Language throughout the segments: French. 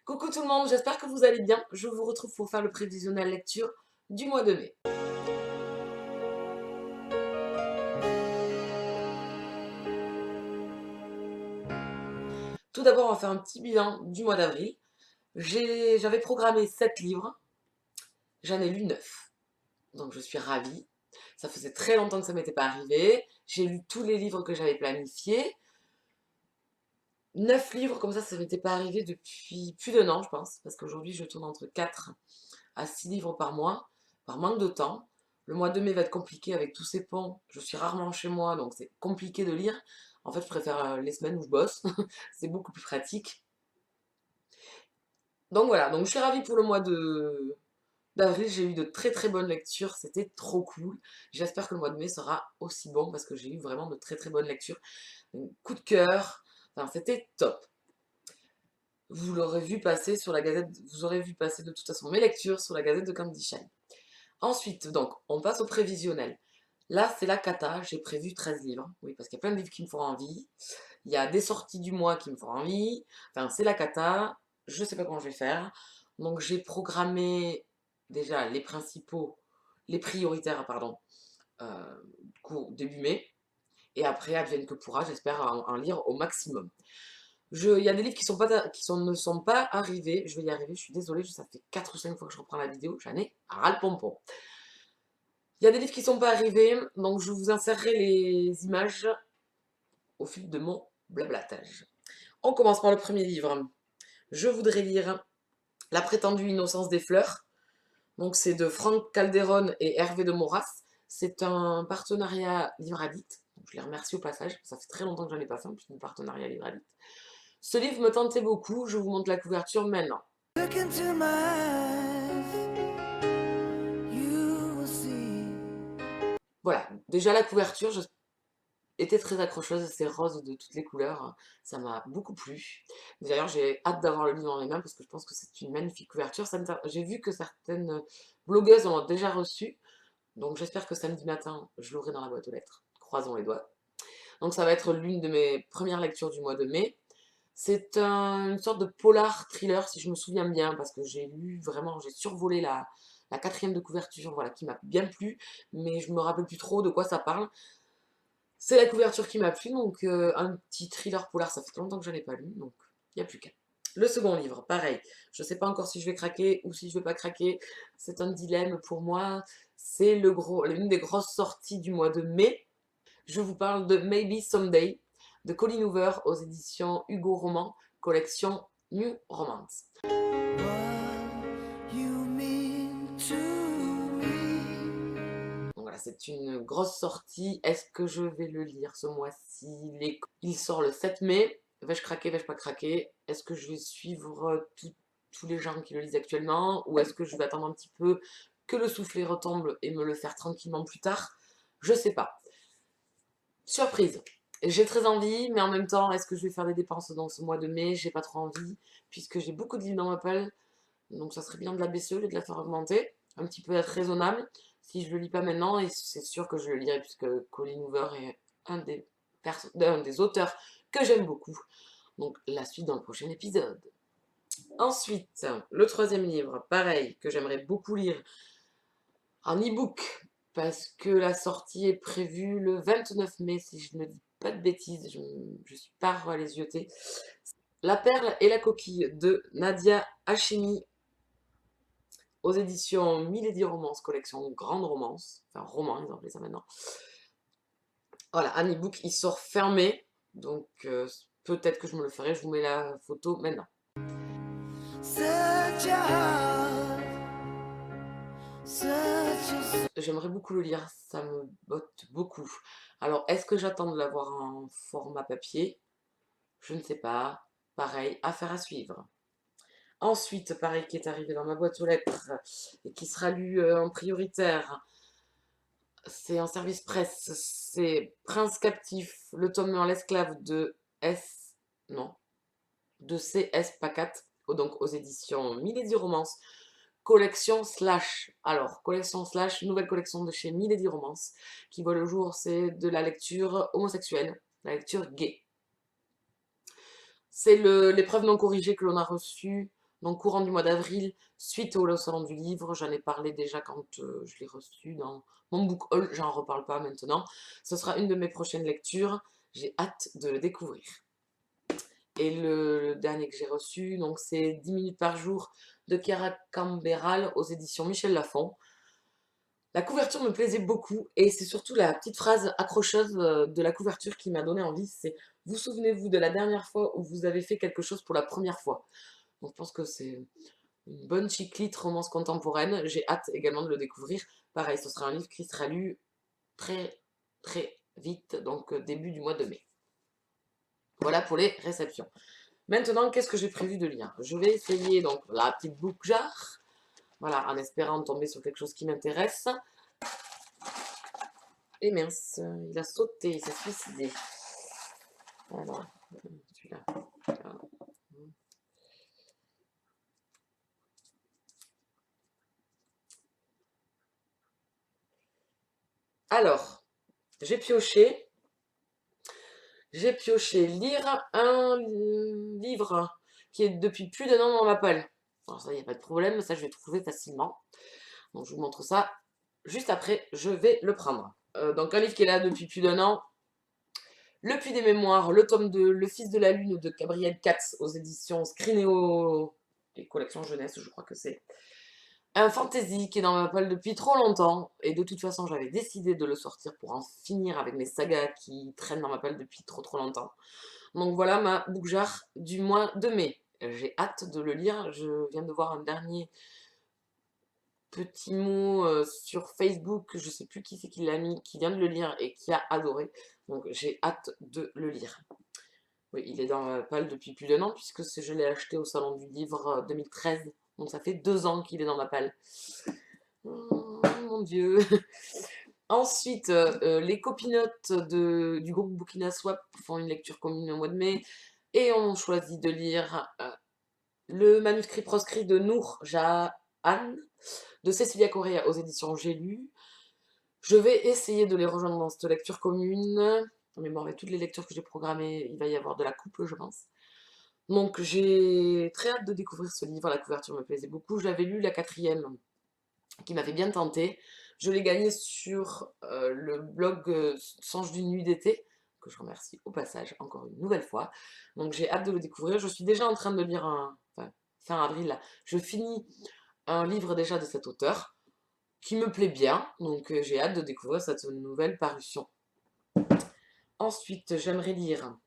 Coucou tout le monde, j'espère que vous allez bien. Je vous retrouve pour faire le prévisionnel lecture du mois de mai. Tout d'abord, on va faire un petit bilan du mois d'avril. J'avais programmé 7 livres, j'en ai lu 9. Donc je suis ravie. Ça faisait très longtemps que ça ne m'était pas arrivé. J'ai lu tous les livres que j'avais planifiés. 9 livres comme ça ne m'était pas arrivé depuis plus d'un an, je pense. Parce qu'aujourd'hui, je tourne entre 4 à 6 livres par mois, par manque de temps. Le mois de mai va être compliqué avec tous ces ponts. Je suis rarement chez moi, donc c'est compliqué de lire. En fait, je préfère les semaines où je bosse. C'est beaucoup plus pratique. Donc voilà, donc je suis ravie pour le mois d'avril. J'ai eu de très très bonnes lectures. C'était trop cool. J'espère que le mois de mai sera aussi bon parce que j'ai eu vraiment de très très bonnes lectures. Donc, coup de cœur. Enfin, c'était top. Vous l'aurez vu passer sur la gazette, vous aurez vu passer de toute façon mes lectures sur la gazette de Candy Shine. Ensuite, donc, on passe au prévisionnel. Là, c'est la cata, j'ai prévu 13 livres. Oui, parce qu'il y a plein de livres qui me font envie. Il y a des sorties du mois qui me font envie. Enfin, c'est la cata. Je sais pas comment je vais faire. Donc, j'ai programmé déjà les principaux, les prioritaires, pardon, début mai. Et après, advienne que pourra, j'espère en lire au maximum. Il y a des livres ne sont pas arrivés. Je vais y arriver, je suis désolée, ça fait 4 ou 5 fois que je reprends la vidéo. J'en ai ras le pompon. Il y a des livres qui ne sont pas arrivés, donc je vous insérerai les images au fil de mon blablatage. On commence par le premier livre. Je voudrais lire La prétendue innocence des fleurs. Donc c'est de Franck Calderon et Hervé de Moras. C'est un partenariat Livre Addict. Je les remercie au passage. Ça fait très longtemps que j'en ai pas fait, un petit partenariat Livre Addict. Ce livre me tentait beaucoup. Je vous montre la couverture maintenant. Voilà, déjà la couverture, était très accrocheuse, c'est rose de toutes les couleurs, ça m'a beaucoup plu. D'ailleurs, j'ai hâte d'avoir le livre dans les mains parce que je pense que c'est une magnifique couverture. J'ai vu que certaines blogueuses en ont déjà reçu, donc j'espère que samedi matin, je l'aurai dans la boîte aux lettres. Croisons les doigts. Donc ça va être l'une de mes premières lectures du mois de mai. C'est une sorte de polar thriller, si je me souviens bien, parce que j'ai lu vraiment, j'ai survolé la quatrième de couverture, voilà, qui m'a bien plu, mais je me rappelle plus trop de quoi ça parle. C'est la couverture qui m'a plu, donc un petit thriller polar, ça fait longtemps que je n'en ai pas lu, donc il n'y a plus qu'à. Le second livre, pareil, je ne sais pas encore si je vais craquer ou si je ne vais pas craquer, c'est un dilemme pour moi, c'est l'une des grosses sorties du mois de mai. Je vous parle de Maybe Someday, de Colleen Hoover aux éditions Hugo Roman, collection New Romance. Voilà, c'est une grosse sortie. Est-ce que je vais le lire ce mois-ci? Il sort le 7 mai. Vais-je craquer, vais-je pas craquer? Est-ce que je vais suivre tous les gens qui le lisent actuellement? Ou est-ce que je vais attendre un petit peu que le soufflet retombe et me le faire tranquillement plus tard? Je sais pas. Surprise. J'ai très envie, mais en même temps, est-ce que je vais faire des dépenses dans ce mois de mai? J'ai pas trop envie, puisque j'ai beaucoup de livres dans ma pelle. Donc ça serait bien de la baisser au lieu de la faire augmenter. Un petit peu être raisonnable. Si je le lis pas maintenant, et c'est sûr que je le lirai, puisque Colleen Hoover est un des auteurs que j'aime beaucoup. Donc la suite dans le prochain épisode. Ensuite, le troisième livre, pareil, que j'aimerais beaucoup lire en e-book, parce que la sortie est prévue le 29 mai, si je ne dis pas de bêtises, je suis pas les yeuter. La perle et la coquille de Nadia Hachemi aux éditions Milady Romance, collection Grande Romance, enfin roman, ils ont appelé ça maintenant. Voilà, un e-book, il sort fermé, donc peut-être que je me le ferai, je vous mets la photo maintenant. J'aimerais beaucoup le lire, ça me botte beaucoup. Alors, est-ce que j'attends de l'avoir en format papier? Je ne sais pas. Pareil, affaire à suivre. Ensuite, pareil, qui est arrivé dans ma boîte aux lettres et qui sera lu en prioritaire, c'est en service presse, c'est Prince captif, le tome 1, l'esclave de non, de C.S. Pacat, donc aux éditions Milady Romance, collection slash. Alors, collection slash, nouvelle collection de chez Milady Romance, qui voit le jour, c'est de la lecture homosexuelle, la lecture gay. C'est l'épreuve non corrigée que l'on a reçue dans le courant du mois d'avril, suite au salon du livre. J'en ai parlé déjà quand je l'ai reçu dans mon book haul, j'en reparle pas maintenant. Ce sera une de mes prochaines lectures, j'ai hâte de le découvrir. Et le dernier que j'ai reçu, donc c'est 10 minutes par jour de Chiara Camberal aux éditions Michel Lafon. La couverture me plaisait beaucoup et c'est surtout la petite phrase accrocheuse de la couverture qui m'a donné envie, c'est vous souvenez-vous de la dernière fois où vous avez fait quelque chose pour la première fois. Donc je pense que c'est une bonne chiclite romance contemporaine, j'ai hâte également de le découvrir. Pareil, ce sera un livre qui sera lu très très vite, donc début du mois de mai. Voilà pour les réceptions. Maintenant, qu'est-ce que j'ai prévu de lire? Je vais essayer donc la petite book jar, voilà, en espérant tomber sur quelque chose qui m'intéresse. Et mince, il a sauté, il s'est suicidé. Alors, celui-là. Alors, j'ai pioché lire un livre qui est depuis plus d'un an dans ma palle. Alors ça, il n'y a pas de problème, ça je vais trouver facilement. Donc je vous montre ça juste après, je vais le prendre. Donc un livre qui est là depuis plus d'un an, Le Puits des Mémoires, le tome 2, Le Fils de la Lune de Gabriel Katz aux éditions Scrinéo, les collections jeunesse, je crois que c'est. Un fantasy qui est dans ma palle depuis trop longtemps, et de toute façon j'avais décidé de le sortir pour en finir avec mes sagas qui traînent dans ma palle depuis trop longtemps. Donc voilà ma book jar du mois de mai. J'ai hâte de le lire, je viens de voir un dernier petit mot sur Facebook, je sais plus qui c'est qui l'a mis, qui vient de le lire et qui a adoré. Donc j'ai hâte de le lire. Oui, il est dans ma palle depuis plus d'un an puisque je l'ai acheté au salon du livre 2013. Donc ça fait 2 ans qu'il est dans ma palle. Oh mon Dieu. Ensuite, les copinotes du groupe Bookina Swap font une lecture commune au mois de mai et ont choisi de lire le manuscrit proscrit de Nour Jahan de Cecilia Correa aux éditions J'ai lu. Je vais essayer de les rejoindre dans cette lecture commune. Mais bon, avec toutes les lectures que j'ai programmées, il va y avoir de la coupe, je pense. Donc j'ai très hâte de découvrir ce livre, la couverture me plaisait beaucoup. J'avais lu la 4e, qui m'avait bien tenté. Je l'ai gagné sur le blog Songe d'une nuit d'été, que je remercie au passage encore une nouvelle fois. Donc j'ai hâte de le découvrir. Je suis déjà en train de lire enfin, fin avril là, je finis un livre déjà de cet auteur qui me plaît bien, donc j'ai hâte de découvrir cette nouvelle parution. Ensuite, j'aimerais lire,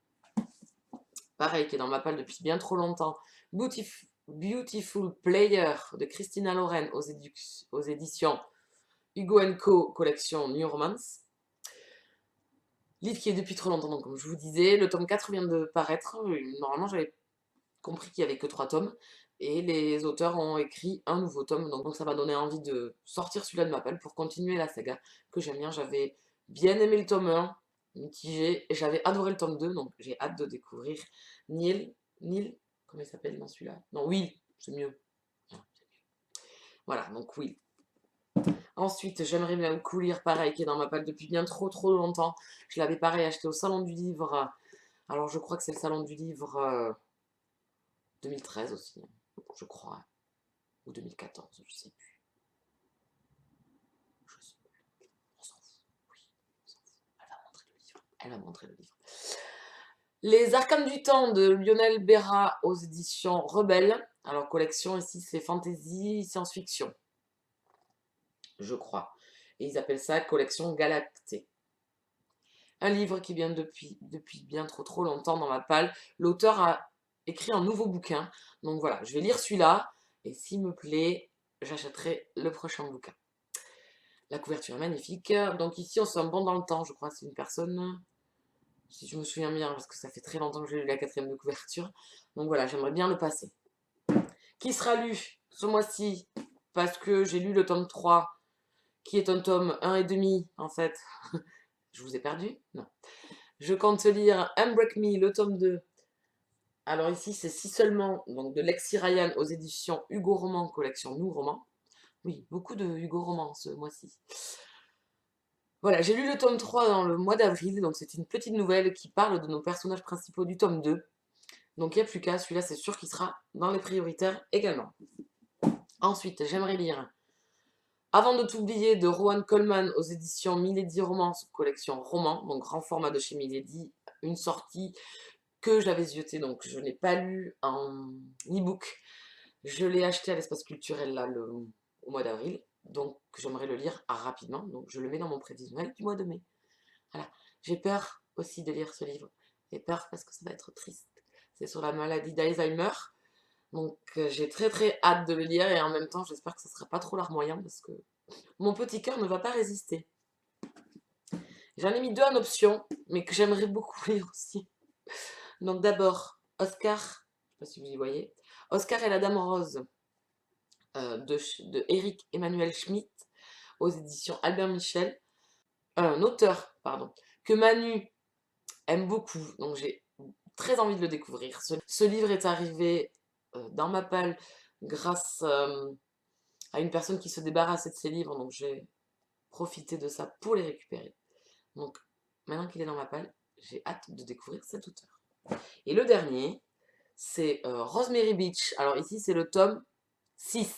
pareil, qui est dans ma palle depuis bien trop longtemps, Beautiful Player de Christina Loren aux éditions Hugo & Co, collection New Romance. Livre qui est depuis trop longtemps, donc comme je vous disais, le tome 4 vient de paraître. Normalement, j'avais compris qu'il n'y avait que 3 tomes. Et les auteurs ont écrit un nouveau tome, donc ça m'a donné envie de sortir celui-là de ma palle pour continuer la saga que j'aime bien. J'avais bien aimé le tome 1, mitigé, et j'avais adoré le tome 2, donc j'ai hâte de découvrir Neil, comment il s'appelle dans celui-là? Non, Will, c'est mieux. Voilà, donc Will. Ensuite, j'aimerais bien beaucoup lire pareil, qui est dans ma palle depuis bien trop longtemps. Je l'avais pareil acheté au salon du livre. Alors je crois que c'est le salon du livre 2013 aussi, je crois. Ou 2014, je sais plus. Je sais plus. On s'en fout. Oui, on s'en fout. Elle va montrer le livre. Elle va montrer le livre. Les Arcanes du Temps de Lionel Berra aux éditions Rebelle. Alors, collection ici, c'est fantasy, science-fiction. Je crois. Et ils appellent ça collection Galactée. Un livre qui vient depuis bien trop longtemps dans ma palle. L'auteur a écrit un nouveau bouquin. Donc voilà, je vais lire celui-là. Et s'il me plaît, j'achèterai le prochain bouquin. La couverture est magnifique. Donc ici, on se sent bon dans le temps. Je crois que c'est une personne, si je me souviens bien, parce que ça fait très longtemps que j'ai lu la 4e de couverture. Donc voilà, j'aimerais bien le passer. Qui sera lu ce mois-ci, parce que j'ai lu le tome 3, qui est un tome 1,5 en fait. Je vous ai perdu? Non. Je compte lire Unbreak Me, le tome 2, Alors ici, c'est Si seulement, donc de Lexi Ryan aux éditions Hugo Roman, collection Nous Roman. Oui, beaucoup de Hugo Roman ce mois-ci. Voilà, j'ai lu le tome 3 dans le mois d'avril, donc c'est une petite nouvelle qui parle de nos personnages principaux du tome 2. Donc il n'y a plus qu'à, celui-là c'est sûr qu'il sera dans les prioritaires également. Ensuite, j'aimerais lire Avant de t'oublier de Rowan Coleman aux éditions Milady Romance, collection roman, donc grand format de chez Milady, une sortie que j'avais zioté, donc je n'ai pas lu en e-book. Je l'ai acheté à l'espace culturel là, au mois d'avril, donc j'aimerais le lire rapidement, donc je le mets dans mon prévisionnel du mois de mai. Voilà. J'ai peur aussi de lire ce livre. J'ai peur parce que ça va être triste. C'est sur la maladie d'Alzheimer. Donc j'ai très très hâte de le lire et en même temps j'espère que ce ne sera pas trop larmoyant parce que mon petit cœur ne va pas résister. J'en ai mis 2 en option, mais que j'aimerais beaucoup lire aussi. Donc d'abord, Oscar, je ne sais pas si vous y voyez, Oscar et la Dame Rose de Eric Emmanuel Schmitt aux éditions Albert Michel. Un auteur, pardon, que Manu aime beaucoup, donc j'ai très envie de le découvrir. Ce livre est arrivé dans ma palle grâce à une personne qui se débarrassait de ses livres, donc j'ai profité de ça pour les récupérer. Donc maintenant qu'il est dans ma palle, j'ai hâte de découvrir cet auteur. Et le dernier, c'est Rosemary Beach. Alors ici, c'est le tome 6.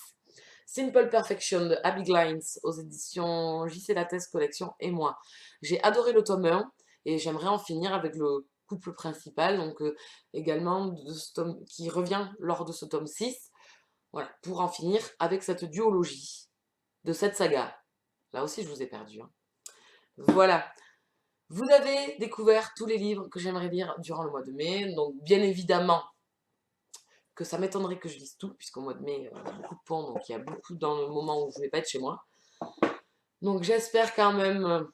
Simple Perfection de Abby Glines aux éditions JC Lattès Collection et moi. J'ai adoré le tome 1 et j'aimerais en finir avec le couple principal, donc également de ce tome, qui revient lors de ce tome 6. Voilà, pour en finir avec cette duologie de cette saga. Là aussi, je vous ai perdu. Hein. Voilà. Vous avez découvert tous les livres que j'aimerais lire durant le mois de mai. Donc, bien évidemment, que ça m'étonnerait que je lise tout, puisqu'au mois de mai, il y a beaucoup de ponts, donc il y a beaucoup dans le moment où je ne vais pas être chez moi. Donc, j'espère quand même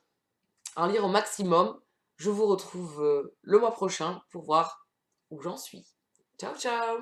en lire au maximum. Je vous retrouve le mois prochain pour voir où j'en suis. Ciao, ciao!